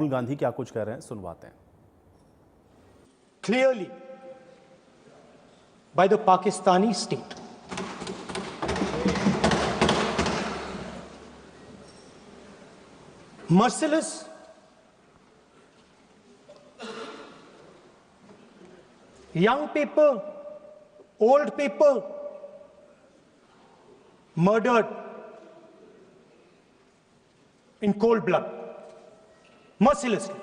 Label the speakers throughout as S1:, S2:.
S1: राहुल गांधी क्या कुछ कह रहे हैं, सुनवाते हैं।
S2: Clearly by the Pakistani state. Merciless, young people, old people murdered in cold blood, mercilessly.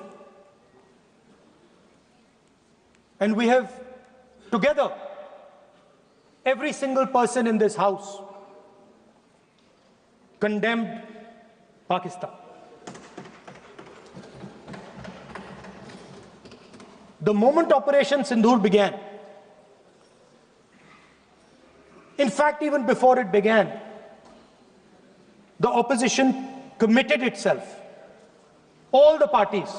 S2: And we have together, every single person in this house condemned Pakistan. The moment Operation Sindoor began, in fact, even before it began, the opposition committed itself, all the parties,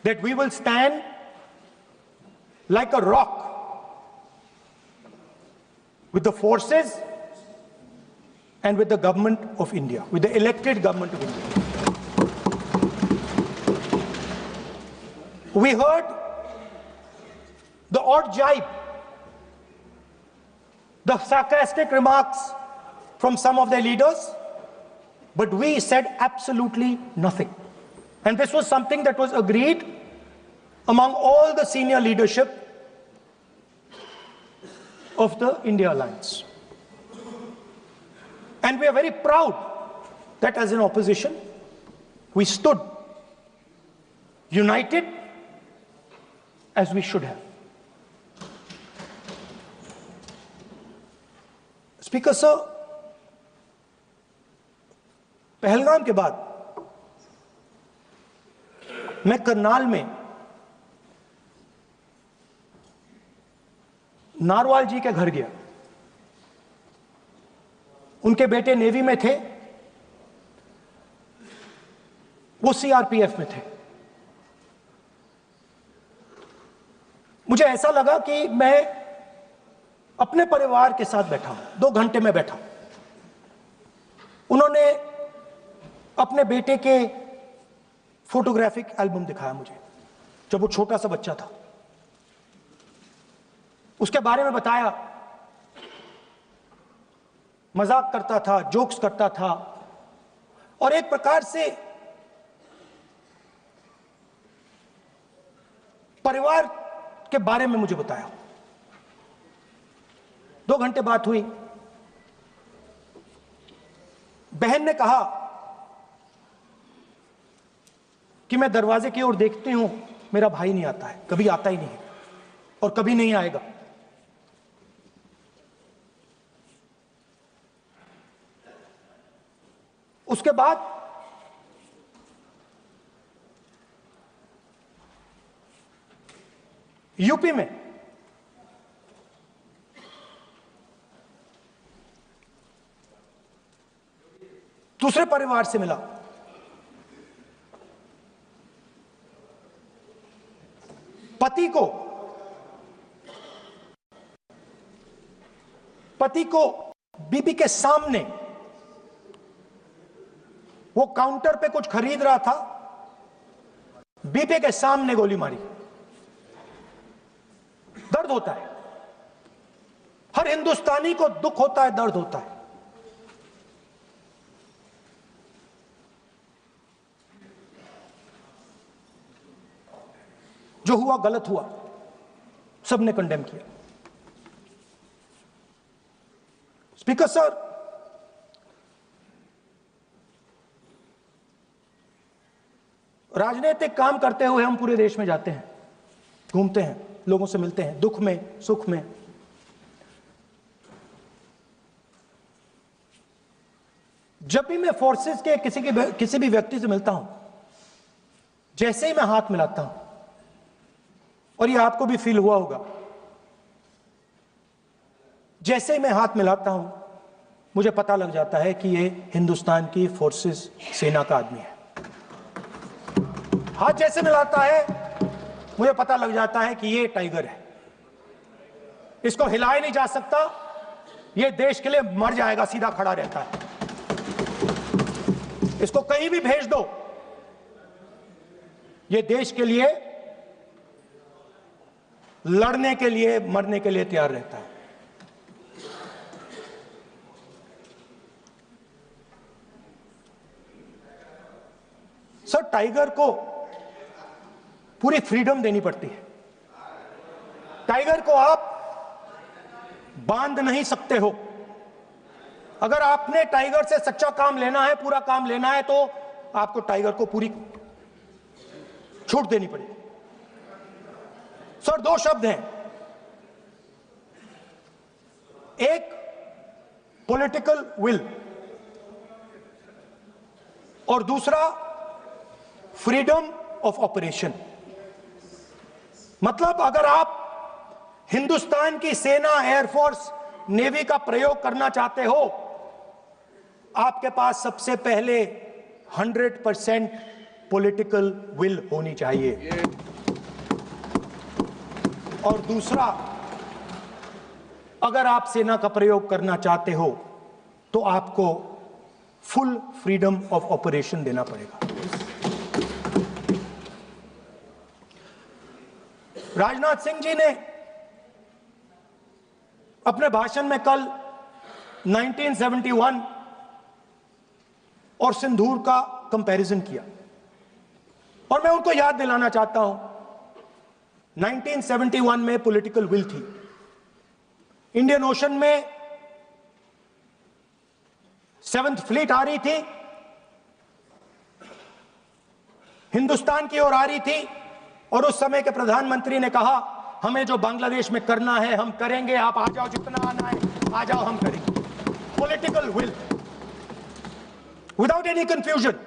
S2: that we will stand like a rock with the forces and with the government of India, with the elected government of India. We heard the odd jibe, the sarcastic remarks from some of their leaders, but we said absolutely nothing. And this was something that was agreed among all the senior leadership of the India Alliance. And we are very proud that as an opposition, we stood united as we should have. Speaker sir, Pahalgam के बाद मैं करनाल में narwhal जी के घर गया। उनके बेटे navy में थे, वो सीआरपीएफ में थे। मुझे ऐसा लगा कि मैं अपने परिवार के साथ बैठा हूं। 2 घंटे में बैठा। उन्होंने अपने बेटे के फोटोग्राफिक एल्बम दिखाया मुझे, जब वो छोटा सा बच्चा था। उसके बारे में बताया, मजाक करता था, जोक्स करता था, और एक प्रकार से परिवार के बारे में मुझे बताया। 2 घंटे बात हुई। बहन ने कहा कि मैं दरवाजे की ओर देखती हूं, मेरा भाई नहीं आता है, कभी आता ही नहीं है और कभी नहीं आएगा। उसके बाद यूपी में दूसरे परिवार से मिला। पति को बीबी के सामने, वो काउंटर पे कुछ खरीद रहा था, बीबी के सामने गोली मारी। दर्द होता है, हर हिंदुस्तानी को दुख होता है, दर्द होता है। जो हुआ गलत हुआ, सबने कंडेम किया। स्पीकर सर, राजनीतिक काम करते हुए हम पूरे देश में जाते हैं, घूमते हैं, लोगों से मिलते हैं, दुख में, सुख में। जब भी मैं फोर्सेस के किसी भी व्यक्ति से मिलता हूं, जैसे ही मैं हाथ मिलाता हूं, और ये आपको भी फील हुआ होगा, जैसे ही मैं हाथ मिलाता हूं, मुझे पता लग जाता है कि ये हिंदुस्तान की फोर्सेस सेना का आदमी है। हाथ जैसे मिलाता है, मुझे पता लग जाता है कि ये टाइगर है, इसको हिलाया नहीं जा सकता, ये देश के लिए मर जाएगा, सीधा खड़ा रहता है। इसको कहीं भी भेज दो, ये देश के लिए लड़ने के लिए, मरने के लिए तैयार रहता है। सर, टाइगर को पूरी फ्रीडम देनी पड़ती है। टाइगर को आप बांध नहीं सकते हो। अगर आपने टाइगर से सच्चा काम लेना है, पूरा काम लेना है, तो आपको टाइगर को पूरी छूट देनी पड़ेगी। सर, दो शब्द हैं, एक पॉलिटिकल विल और दूसरा फ्रीडम ऑफ ऑपरेशन। मतलब अगर आप हिंदुस्तान की सेना, एयरफोर्स, नेवी का प्रयोग करना चाहते हो, आपके पास सबसे पहले 100% पॉलिटिकल विल होनी चाहिए, और दूसरा, अगर आप सेना का प्रयोग करना चाहते हो तो आपको फुल फ्रीडम ऑफ ऑपरेशन देना पड़ेगा। राजनाथ सिंह जी ने अपने भाषण में कल 1971 और सिंदूर का कंपैरिजन किया, और मैं उनको याद दिलाना चाहता हूं, 1971 में पॉलिटिकल विल थी। इंडियन ओशन में 7th फ्लीट आ रही थी, हिंदुस्तान की ओर आ रही थी, और उस समय के प्रधानमंत्री ने कहा, हमें जो बांग्लादेश में करना है हम करेंगे, आप आ जाओ, जितना आना है आ जाओ, हम करेंगे। Political will, without any confusion.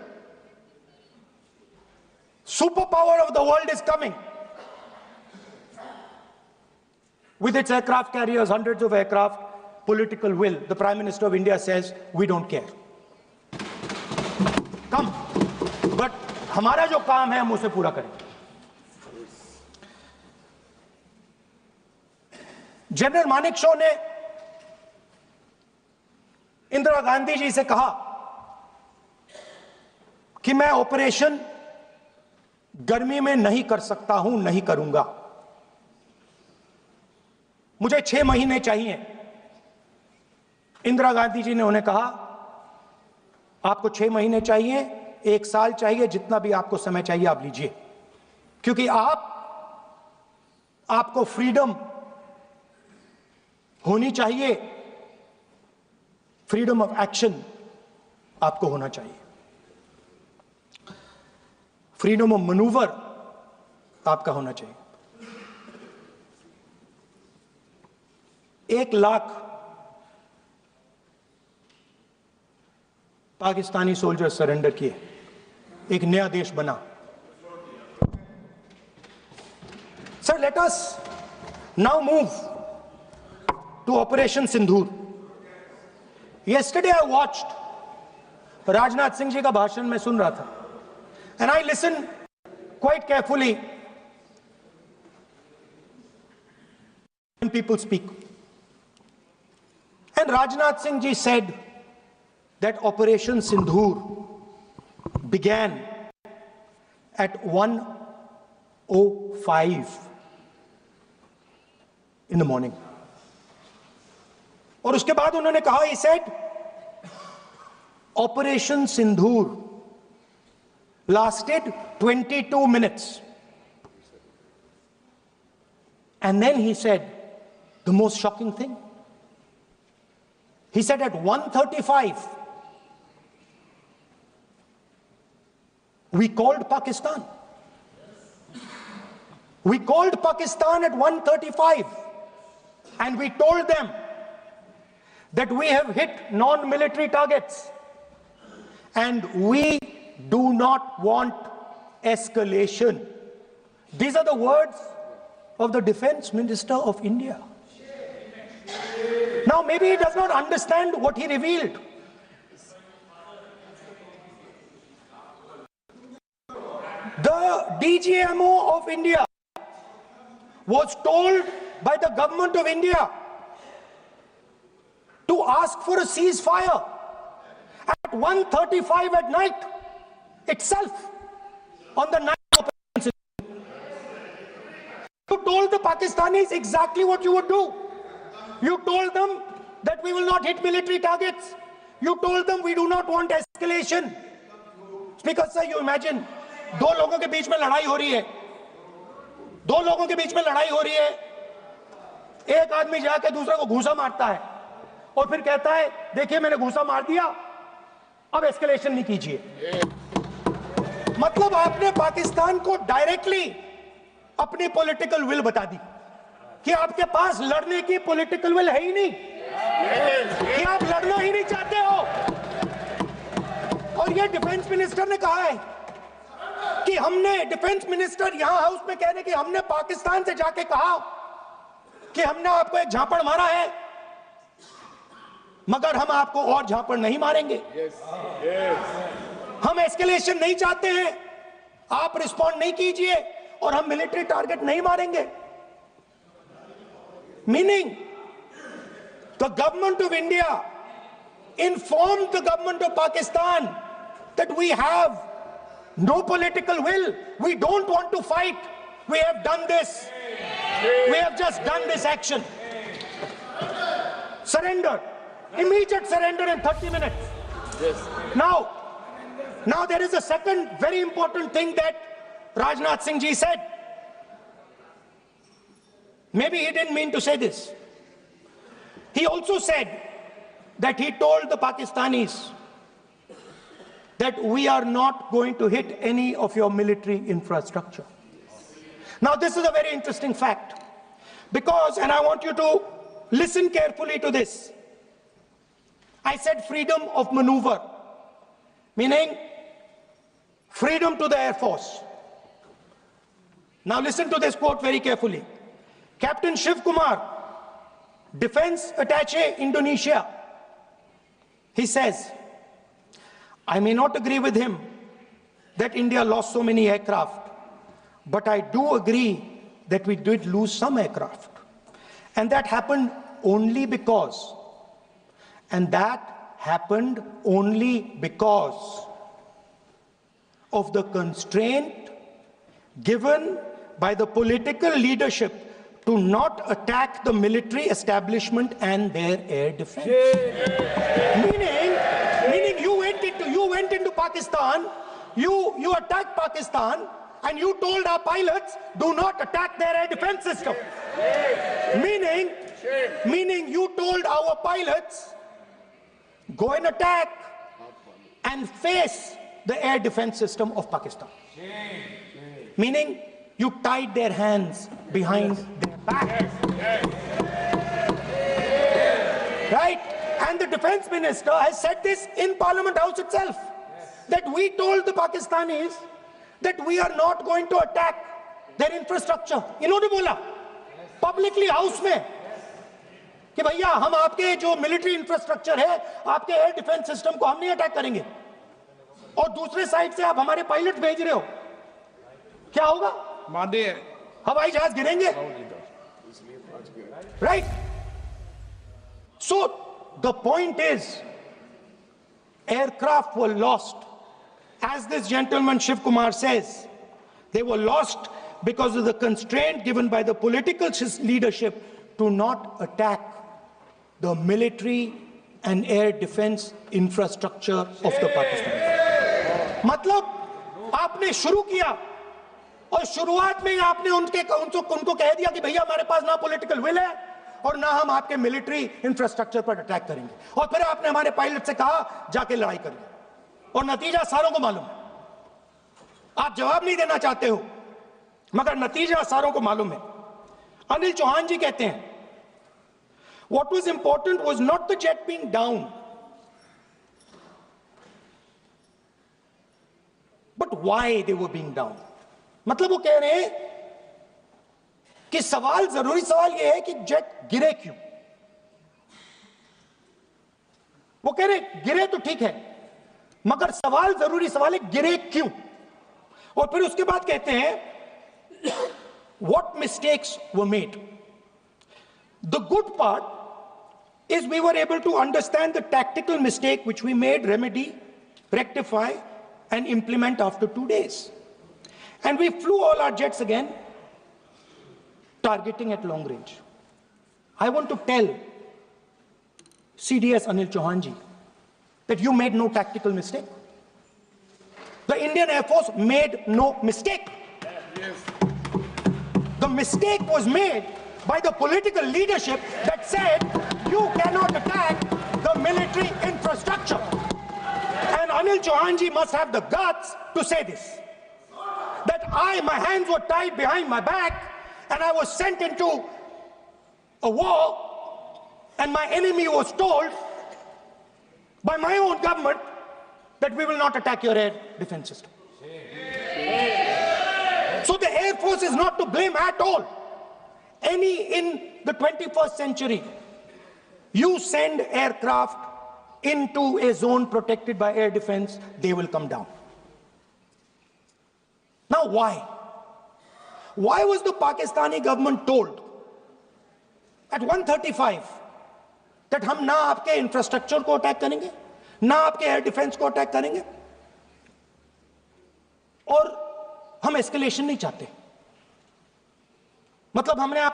S2: Super power of the world is coming with its aircraft carriers, hundreds of aircraft. Political will. The Prime Minister of India says, we don't care. Come. But हमारा जो काम है हम उसे पूरा करेंगे। General Manekshaw ने इंदिरा गांधी जी से कहा कि मैं ऑपरेशन गर्मी में नहीं कर सकता हूं, नहीं करूंगा, मुझे 6 महीने चाहिए। इंदिरा गांधी जी ने उन्हें कहा, आपको 6 महीने चाहिए, 1 साल चाहिए, जितना भी आपको समय चाहिए आप लीजिए, क्योंकि आपको फ्रीडम होनी चाहिए, फ्रीडम ऑफ एक्शन आपको होना चाहिए, फ्रीडम ऑफ मैनूवर आपका होना चाहिए। 1 लाख पाकिस्तानी सोल्जर सरेंडर किए, एक नया देश बना। Sir, let us now move to operation Sindoor. Yesterday I watched, Rajnath Singh ji का भाषण मैं सुन रहा था, and I listen quite carefully when people speak. And Rajnath Singh ji said that Operation Sindoor began at 1:05 in the morning. और उसके बाद उन्होंने कहा, he said, Operation Sindoor lasted 22 minutes. And then he said the most shocking thing. He said at 1:35 we called Pakistan. We called Pakistan at 1:35 and we told them that we have hit non-military targets and we do not want escalation. These are the words of the Defense Minister of India. Now maybe he does not understand what he revealed. The DGMO of India was told by the government of India to ask for a ceasefire at 1:35 at night. itself on the night of operation. You told the Pakistanis exactly what you would do. You told them that we will not hit military targets. You told them we do not want escalation. Speaker sir, you imagine, दो लोगों के बीच में लड़ाई हो रही है, दो लोगों के बीच में लड़ाई हो रही है, एक आदमी जाके दूसरे को घूंसा मारता है और फिर कहता है देखिए मैंने घूंसा मार दिया, अब एस्केलेशन नहीं कीजिए। मतलब आपने पाकिस्तान को डायरेक्टली अपनी पॉलिटिकल विल बता दी कि आपके पास लड़ने की पॉलिटिकल विल है ही नहीं, कि आप लड़ना ही नहीं चाहते हो। और ये डिफेंस मिनिस्टर ने कहा है कि हमने, डिफेंस मिनिस्टर यहां हाउस में कह रहे कि हमने पाकिस्तान से जाके कहा कि हमने आपको एक झापड़ मारा है मगर हम आपको और झापड़ नहीं मारेंगे। हम एस्केलेशन नहीं चाहते हैं, आप रिस्पॉन्ड नहीं कीजिए और हम मिलिट्री टारगेट नहीं मारेंगे। Meaning the government of India informed the government of Pakistan that we have no political will, we don't want to fight, we have done this, we have just done this action. Surrender, immediate surrender in 30 minutes. Yes. Now there is a second very important thing that Rajnath Singh ji said. Maybe he didn't mean to say this. He also said that he told the Pakistanis that we are not going to hit any of your military infrastructure. Now this is a very interesting fact because, and I want you to listen carefully to this, I said freedom of maneuver, meaning freedom to the Air Force. Now listen to this quote very carefully. Captain Shiv Kumar, Defense Attaché, Indonesia, he says, I may not agree with him that India lost so many aircraft, but I do agree that we did lose some aircraft. And that happened only because, of the constraint given by the political leadership to not attack the military establishment and their air defense. Meaning you went into Pakistan, you attacked Pakistan, and you told our pilots, do not attack their air defense system. Meaning you told our pilots, go and attack and face the air defense system of Pakistan. Meaning you tied their hands behind their back. Right? And the defense minister has said this in Parliament House itself, that we told the Pakistanis that we are not going to attack their infrastructure. इन्होंने बोला publicly house में कि भैया हम आपके जो military infrastructure है, आपके एयर डिफेंस सिस्टम को हम नहीं अटैक करेंगे, और दूसरे साइड से आप हमारे पायलट भेज रहे हो, क्या होगा? मादे हवाई जहाज गिरेंगे, right? So the point is, aircraft were lost, as this gentleman Shiv Kumar says, they were lost because of the constraint given by the political leadership to not attack the military and air defense infrastructure of the Pakistan. मतलब आपने शुरू किया और शुरुआत में ही आपने उनको कह दिया कि भैया हमारे पास ना पॉलिटिकल विल है और ना हम आपके मिलिट्री इंफ्रास्ट्रक्चर पर अटैक करेंगे, और फिर आपने हमारे पायलट से कहा जाके लड़ाई करिए, और नतीजा सारों को मालूम है। आप जवाब नहीं देना चाहते हो मगर नतीजा सारों को मालूम है। अनिल चौहान जी कहते हैं, what was important was not the jet being down, but why they were being down. मतलब वो कह रहे हैं कि जरूरी सवाल ये है कि जेट गिरे क्यों। वो कह रहे गिरे तो ठीक है मगर जरूरी सवाल है गिरे क्यों। और फिर उसके बाद कहते हैं what mistakes were made. The good part is we were able to understand the tactical mistake which we made, remedy, rectify, and implement after 2 days. And we flew all our jets again, targeting at long range. I want to tell CDS Anil Chauhan ji that you made no tactical mistake. The Indian Air Force made no mistake. The mistake was made by the political leadership that said you cannot attack the military infrastructure. And Anil Chauhan ji must have the guts to say this. That my hands were tied behind my back and I was sent into a war and my enemy was told by my own government that we will not attack your air defense system. So the Air Force is not to blame at all. In the 21st century, you send aircraft into a zone protected by air defense, they will come down. Now why? Why was the Pakistani government told at 1:35 that हम ना आपके infrastructure को attack करेंगे, ना आपके air defence को attack करेंगे, और हम एस्केलेशन नहीं चाहते? मतलब हमने आप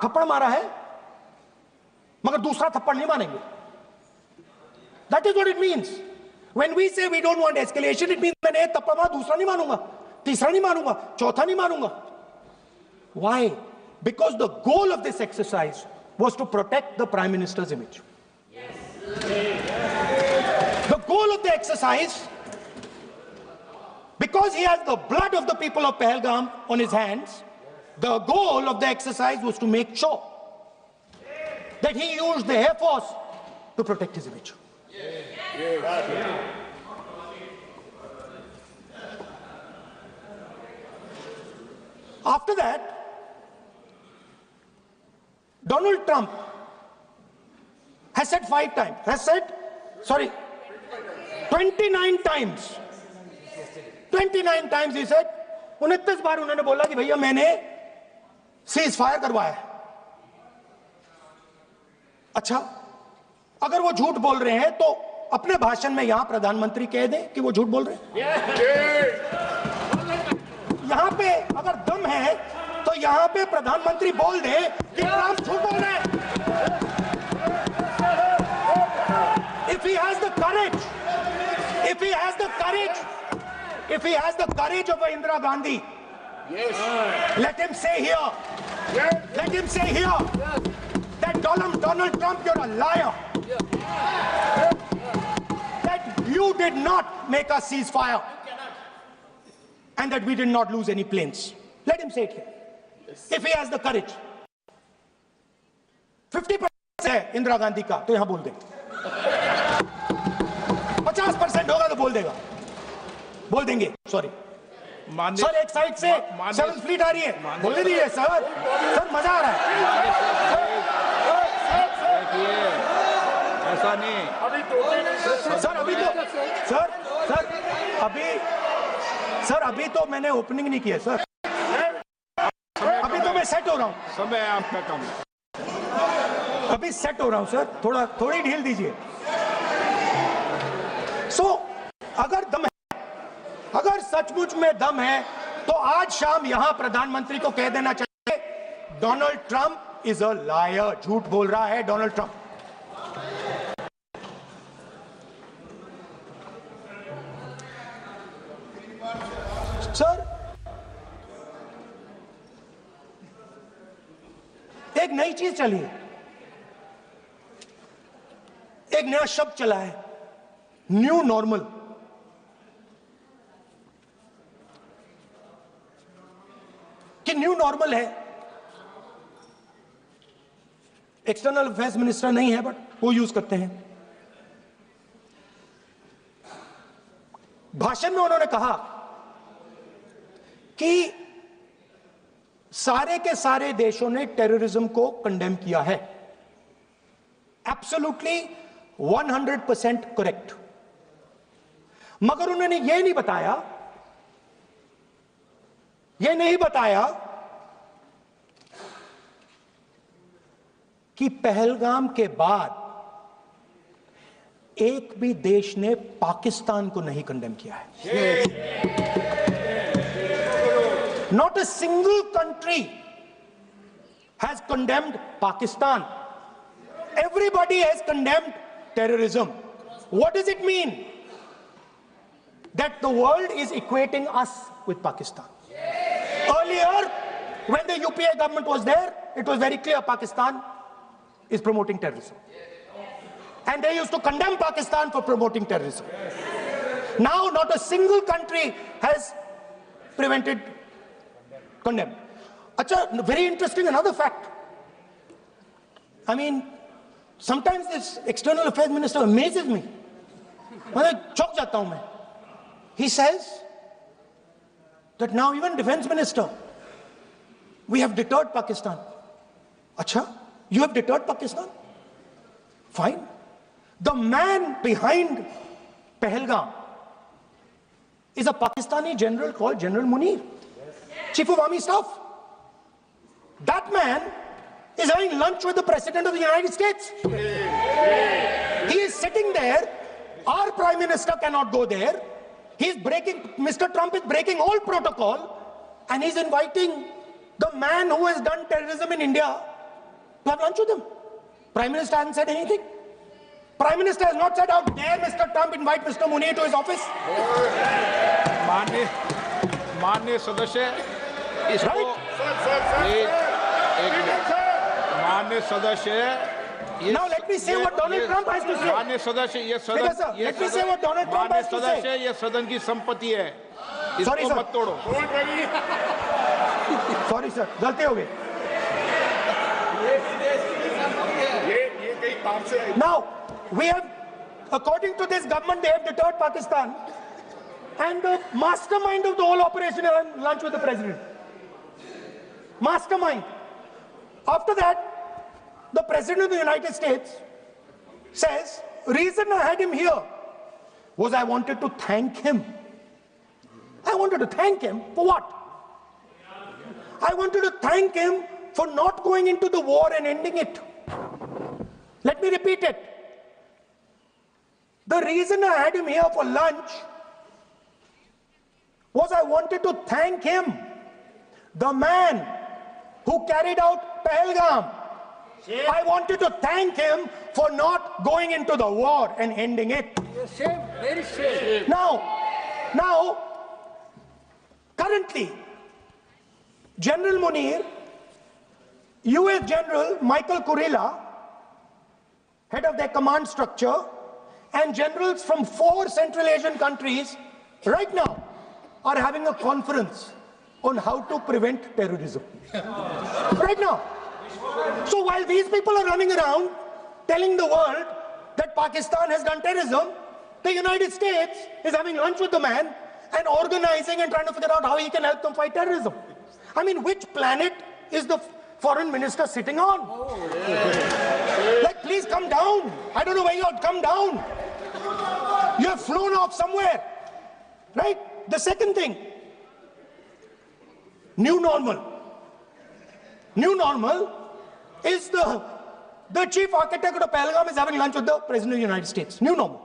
S2: थप्पड़ मारा है मगर दूसरा थप्पड़ नहीं मारेंगे. That is what it means. When we say we don't want escalation, it means मैंने एक थप्पड़ मारा, दूसरा नहीं मारूंगा, तीसरा नहीं मारूंगा, चौथा नहीं मारूंगा. Why? Because the goal of this exercise was to protect the Prime Minister's image. Yes. The goal of the exercise, because he has the blood of the people of Pahalgam on his hands, the goal of the exercise was to make sure that he used the Air Force to protect his image. After that, Donald Trump has said 29 times. 29 times he said, 29 बार उन्होंने बोला कि भैया मैंने cease fire करवाया. अच्छा, अगर वो झूठ बोल रहे हैं तो अपने भाषण में यहां प्रधानमंत्री कह दें कि वो झूठ बोल रहे हैं. यहां पे अगर दम है तो यहां पे प्रधानमंत्री बोल दे कि ट्रंप झूठ बोल रहे हैं. If he has the courage, if he has the courage of Indira Gandhi, let him say here that Donald Trump, you're a liar. That you did not make a ceasefire and that we did not lose any planes. Let him say it here. If he has the courage. 50% है इंदिरा गांधी का तो यहां बोल दे. 50% होगा तो बोल देंगे. Sorry sir, एक साइड से 7th फ्लीट आ रही है, बोलने दीजिए सर. मजा आ रहा है.
S3: ऐसा नहीं
S2: अभी तो मैंने ओपनिंग नहीं किया सर. अभी तो मैं सेट हो रहा हूं.
S3: समय आपका कम.
S2: अभी सेट हो रहा हूं सर, थोड़ी ढील दीजिए. अगर सचमुच में दम है तो आज शाम यहां प्रधानमंत्री को कह देना चाहिए Donald Trump is a liar. झूठ बोल रहा है डोनाल्ड ट्रंप. सर, एक नई चीज चली है, एक नया शब्द चला है, न्यू नॉर्मल. कि न्यू नॉर्मल है. एक्सटर्नल अफेयर्स मिनिस्टर नहीं है बट वो यूज करते हैं. भाषण में उन्होंने कहा कि सारे के सारे देशों ने टेररिज्म को कंडेम किया है. Absolutely 100% correct. मगर उन्होंने यह नहीं बताया कि पहलगाम के बाद एक भी देश ने पाकिस्तान को नहीं कंडेम किया है। Not a single country has condemned Pakistan. Everybody has condemned terrorism. What does it mean? That the world is equating us with Pakistan. Earlier, when the UPA government was there, it was very clear Pakistan is promoting terrorism. And they used to condemn Pakistan for promoting terrorism. Now, not a single country has prevented condemn. Acha, very interesting, another fact. I mean, sometimes this external affairs minister amazes me. मैं चौंक जाता हूं मैं. He says that now even defense minister, we have deterred Pakistan. Acha, you have deterred Pakistan? Fine. The man behind Pahalgam is a Pakistani general called General Munir, Chief of Army Staff. That man is having lunch with the President of the United States. He is sitting there. Our Prime Minister cannot go there. Mr. Trump is breaking all protocol, and he's inviting the man who has done terrorism in India to have lunch with him. Prime Minister hasn't said anything. Prime Minister has not said, how dare Mr. Trump invite Mr. Munir to his office.
S3: माननीय सदस्य, इसको माननीय सदस्य,
S2: now let me say what Donald Trump has to say.
S3: माननीय सदस्य, ये सदन,
S2: let me say what Donald Trump has to say.
S3: माननीय सदस्य, ये सदन की संपत्ति है, इसको मत तोड़ो.
S2: Sorry sir, गलती हो गई. Now we have, according to this government, they have deterred Pakistan, and the mastermind of the whole operation is on lunch with the president. Mastermind. After that, the President of the United States says, reason I had him here was I wanted to thank him. I wanted to thank him for what? I wanted to thank him for not going into the war and ending it. Let me repeat it. The reason I had him here for lunch was I wanted to thank him, the man who carried out Pahalgam. I wanted to thank him for not going into the war and ending it.
S4: Shame, very shame.
S2: Now, currently, General Munir, US General Michael Kurilla, head of their command structure, and generals from 4 Central Asian countries right now are having a conference on how to prevent terrorism. Right now. So while these people are running around telling the world that Pakistan has done terrorism, the United States is having lunch with the man and organizing and trying to figure out how he can help them fight terrorism. I mean, which planet is the foreign minister sitting on? Like, please come down. I don't know where you are. Come down. You have flown off somewhere. Right? The second thing, new normal. New normal is the chief architect of Pahalgam is having lunch with the President of the United States. New normal.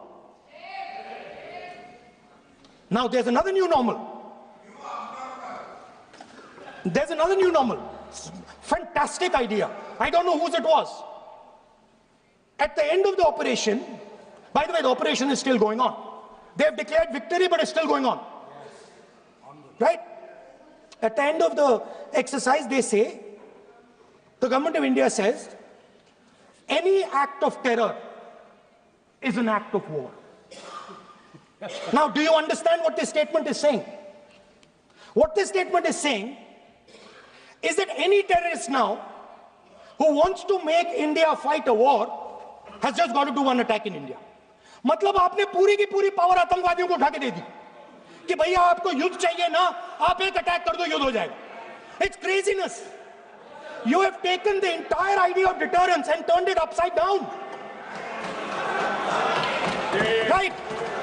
S2: Now there's another new normal. There's another new normal. Fantastic idea. I don't know whose it was. At the end of the operation, by the way, the operation is still going on. They have declared victory, but it's still going on. Right? At the end of the exercise, they say, the government of India says, any act of terror is an act of war. Now, do you understand what this statement is saying? What this statement is saying is that any terrorist now who wants to make India fight a war has just got to do one attack in India. मतलब आपने पूरी की पूरी power आतंकवादियों को उठा के दे दी कि भैया आपको युद्ध चाहिए ना, आप एक अटैक कर दो, युद्ध हो जाएगा. It's craziness. You have taken the entire idea of deterrence and turned it upside down. Right?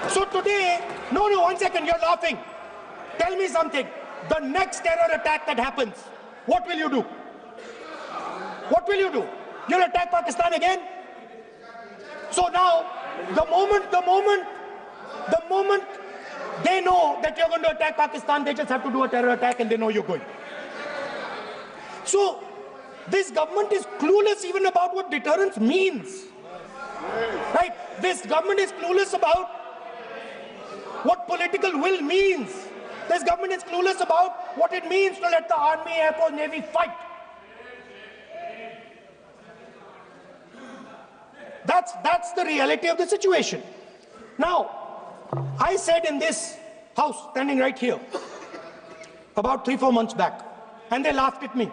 S2: So today, no, one second, you're laughing. Tell me something. The next terror attack that happens, what will you do? What will you do? You'll attack Pakistan again? So now, The moment they know that you're going to attack Pakistan, they just have to do a terror attack and they know you're going. So, this government is clueless even about what deterrence means. Right? This government is clueless about what political will means. This government is clueless about what it means to let the Army, Air Force, Navy fight. That's the reality of the situation. Now, I said in this house, standing right here, about 3-4 months back, and they laughed at me.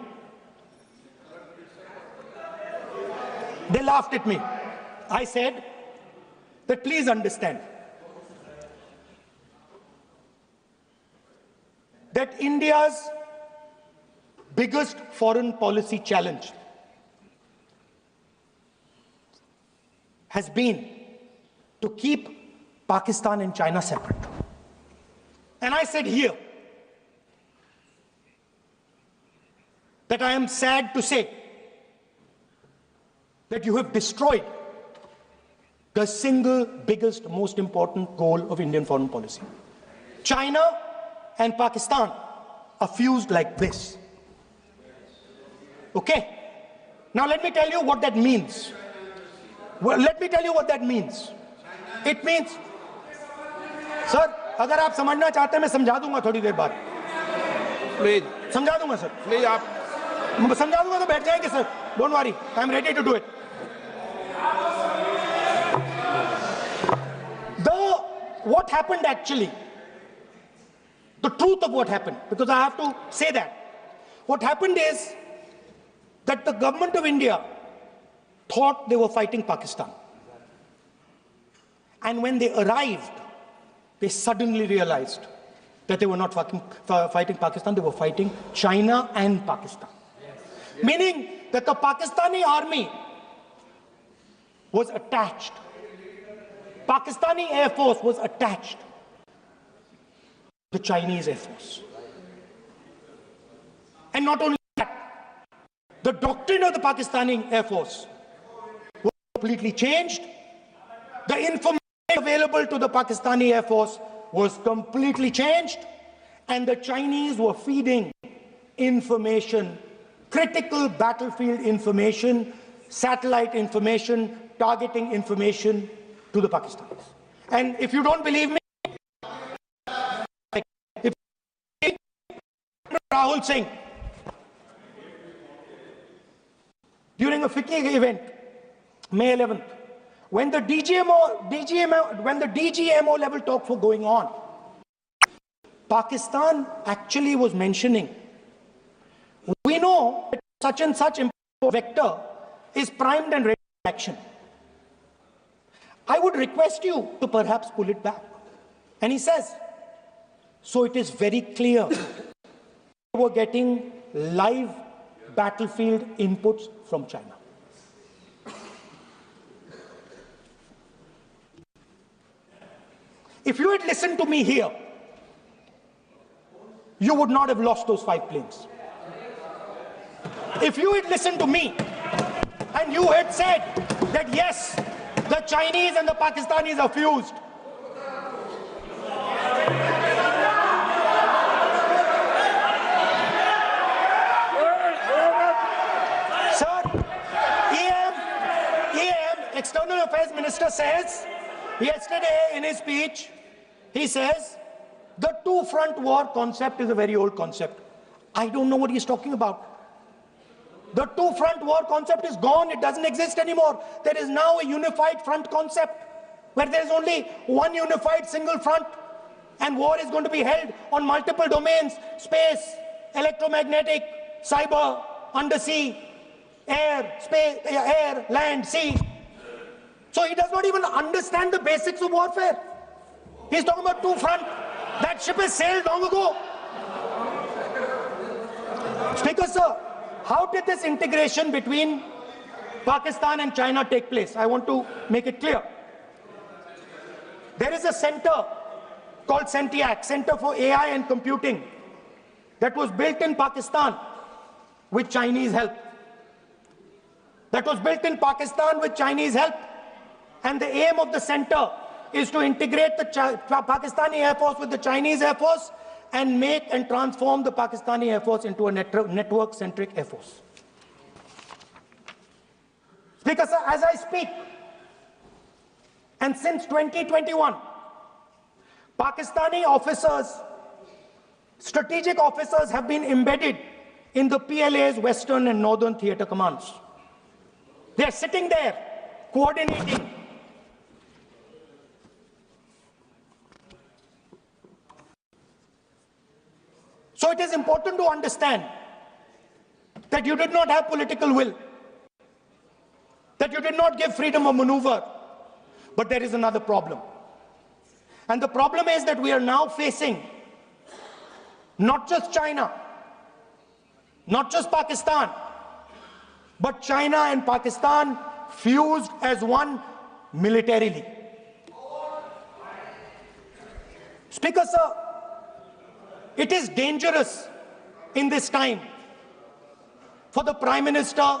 S2: They laughed at me. I said that please understand that India's biggest foreign policy challenge has been to keep Pakistan and China separate. And I said here that I am sad to say that you have destroyed the single biggest, most important goal of Indian foreign policy. China and Pakistan are fused like this. Okay? Now let me tell you what that means. Well, let me tell you what that means. It means, sir, अगर आप समझना चाहते हैं मैं समझा दूंगा थोड़ी देर बाद.
S3: Please,
S2: समझा दूंगा सर.
S3: please, आप
S2: समझा दूंगा तो बैठ जाएंगे sir. Don't worry, I am ready to do it. What happened actually, the truth of what happened, because I have to say that. What happened is that the government of India thought they were fighting Pakistan. And when they arrived, they suddenly realized that they were not fighting Pakistan, they were fighting China and Pakistan. Yes. Meaning that the Pakistani army was attached. Pakistani Air Force was attached to the Chinese Air Force. And not only that, the doctrine of the Pakistani Air Force was completely changed. The information available to the Pakistani Air Force was completely changed. And the Chinese were feeding information, critical battlefield information, satellite information, targeting information to the Pakistanis. And if you don't believe me, if Rahul Singh, during a FICCI event, May 11th, when the DGMO level talks were going on, Pakistan actually was mentioning, we know that such and such vector is primed and ready for action. I would request you to perhaps pull it back. And he says, so it is very clear we were getting live battlefield inputs from China. If you had listened to me here, you would not have lost those 5 planes. If you had listened to me and you had said that yes, the Chinese and the Pakistanis are fused. Sir, EM, External Affairs Minister says, yesterday in his speech, he says, the two-front war concept is a very old concept. I don't know what he's talking about. The two-front war concept is gone. It doesn't exist anymore. There is now a unified front concept where there is only one unified single front, and war is going to be held on multiple domains: space, electromagnetic, cyber, undersea, air, space, air, land, sea. So he does not even understand the basics of warfare. He's talking about two-front. That ship has sailed long ago. Speaker, sir, how did this integration between Pakistan and China take place? I want to make it clear. There is a center called CENTIAC, Center for AI and Computing, that was built in Pakistan with Chinese help. And the aim of the center is to integrate the Pakistani Air Force with the Chinese Air Force and make and transform the Pakistani Air Force into a network-centric Air Force. Speaker, sir, as I speak, and since 2021, Pakistani officers, strategic officers have been embedded in the PLA's Western and Northern Theatre Commands. They are sitting there, coordinating. So it is important to understand that you did not have political will, that you did not give freedom of maneuver, but there is another problem. And the problem is that we are now facing not just China, not just Pakistan, but China and Pakistan fused as one militarily. Speaker, sir, it is dangerous in this time for the Prime Minister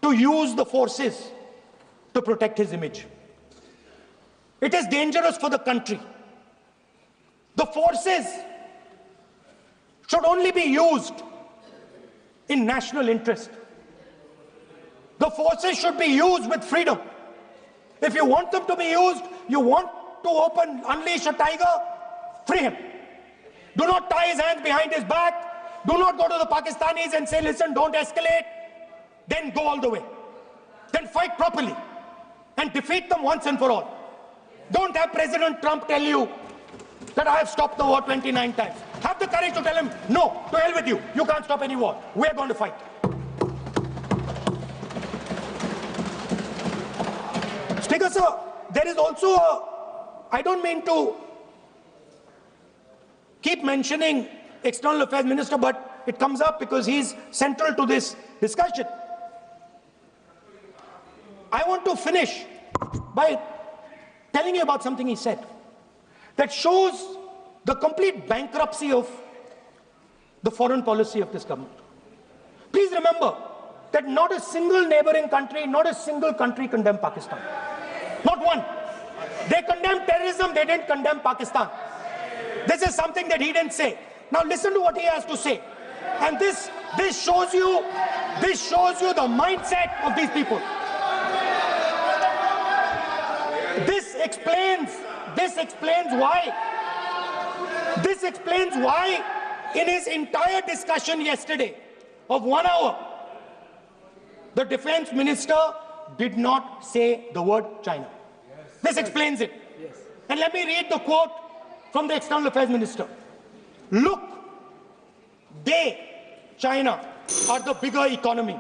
S2: to use the forces to protect his image. It is dangerous for the country. The forces should only be used in national interest. The forces should be used with freedom. If you want them to be used, you want to unleash a tiger, free him. Do not tie his hands behind his back. Do not go to the Pakistanis and say, listen, don't escalate. Then go all the way. Then fight properly and defeat them once and for all. Don't have President Trump tell you that I have stopped the war 29 times. Have the courage to tell him, no, to hell with you. You can't stop any war. We're going to fight. Speaker, sir, there is also I don't mean to keep mentioning External Affairs Minister, but it comes up because he's central to this discussion. I want to finish by telling you about something he said that shows the complete bankruptcy of the foreign policy of this government. Please remember that not a single neighboring country, not a single country condemned Pakistan. Not one. They condemned terrorism, they didn't condemn Pakistan. This is something that he didn't say. Now listen to what he has to say. And this shows you the mindset of these people. This explains why in his entire discussion yesterday of 1 hour, the defense minister did not say the word China. This explains it. And let me read the quote from the External Affairs Minister. Look, China, are the bigger economy.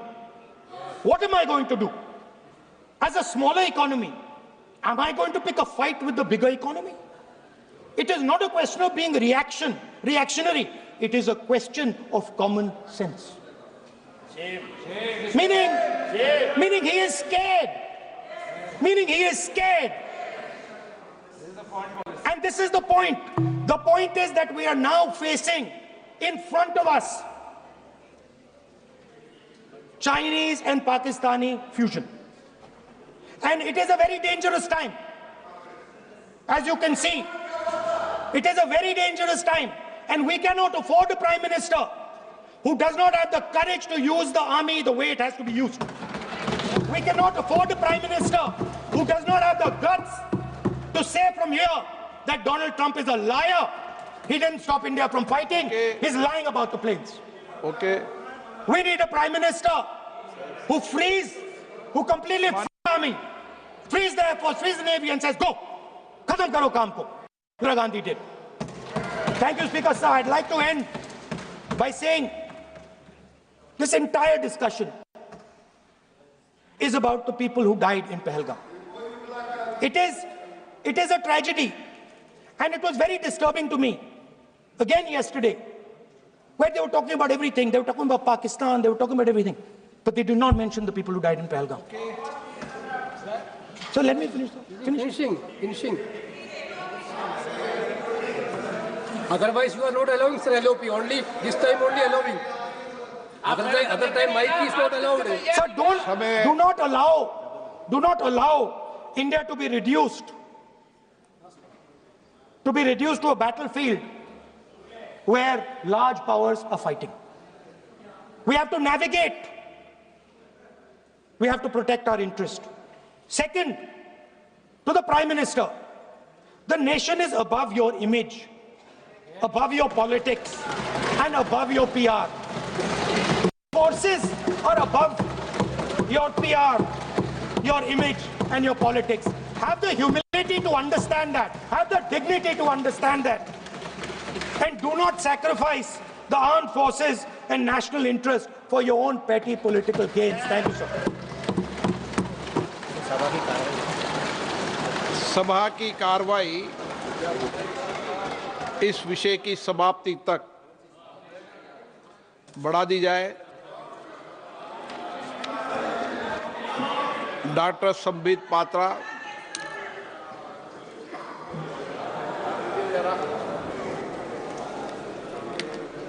S2: What am I going to do? As a smaller economy, am I going to pick a fight with the bigger economy? It is not a question of being reactionary. It is a question of common sense. Meaning he is scared. And this is the point. The point is that we are now facing in front of us Chinese and Pakistani fusion. And it is a very dangerous time. As you can see, it is a very dangerous time. And we cannot afford a Prime Minister who does not have the courage to use the army the way it has to be used. We cannot afford a Prime Minister who does not have the guts to say from here that Donald Trump is a liar. He didn't stop India from fighting. Okay. He's lying about the planes. Okay. We need a Prime Minister who completely frees the army, frees the Air Force, frees the Navy and says, go, khatam karo kaam ko. Indira Gandhi did. Thank you, Speaker, sir. I'd like to end by saying this entire discussion is about the people who died in Pahalgam. It is a tragedy, and it was very disturbing to me, again yesterday, where they were talking about everything. They were talking about Pakistan, they were talking about everything, but they did not mention the people who died in Pahalgam. Okay. So let me finish.
S4: Finishing. Otherwise, you are not allowing, sir, LOP. Only this time, only allowing. Other time, mic is not allowed.
S2: Sir, do not allow India to be reduced to a battlefield where large powers are fighting. We have to navigate. We have to protect our interest. Second, to the Prime Minister, the nation is above your image, above your politics, and above your PR. Forces are above your PR, your image, and your politics. Have the humility to understand that. Have the dignity to understand that. And do not sacrifice the armed forces and national interest for your own petty political gains. Thank you, sir.
S3: सभा की कार्रवाई इस विषय की समाप्ति तक बढ़ा दी जाए। डॉक्टर संबित पात्रा।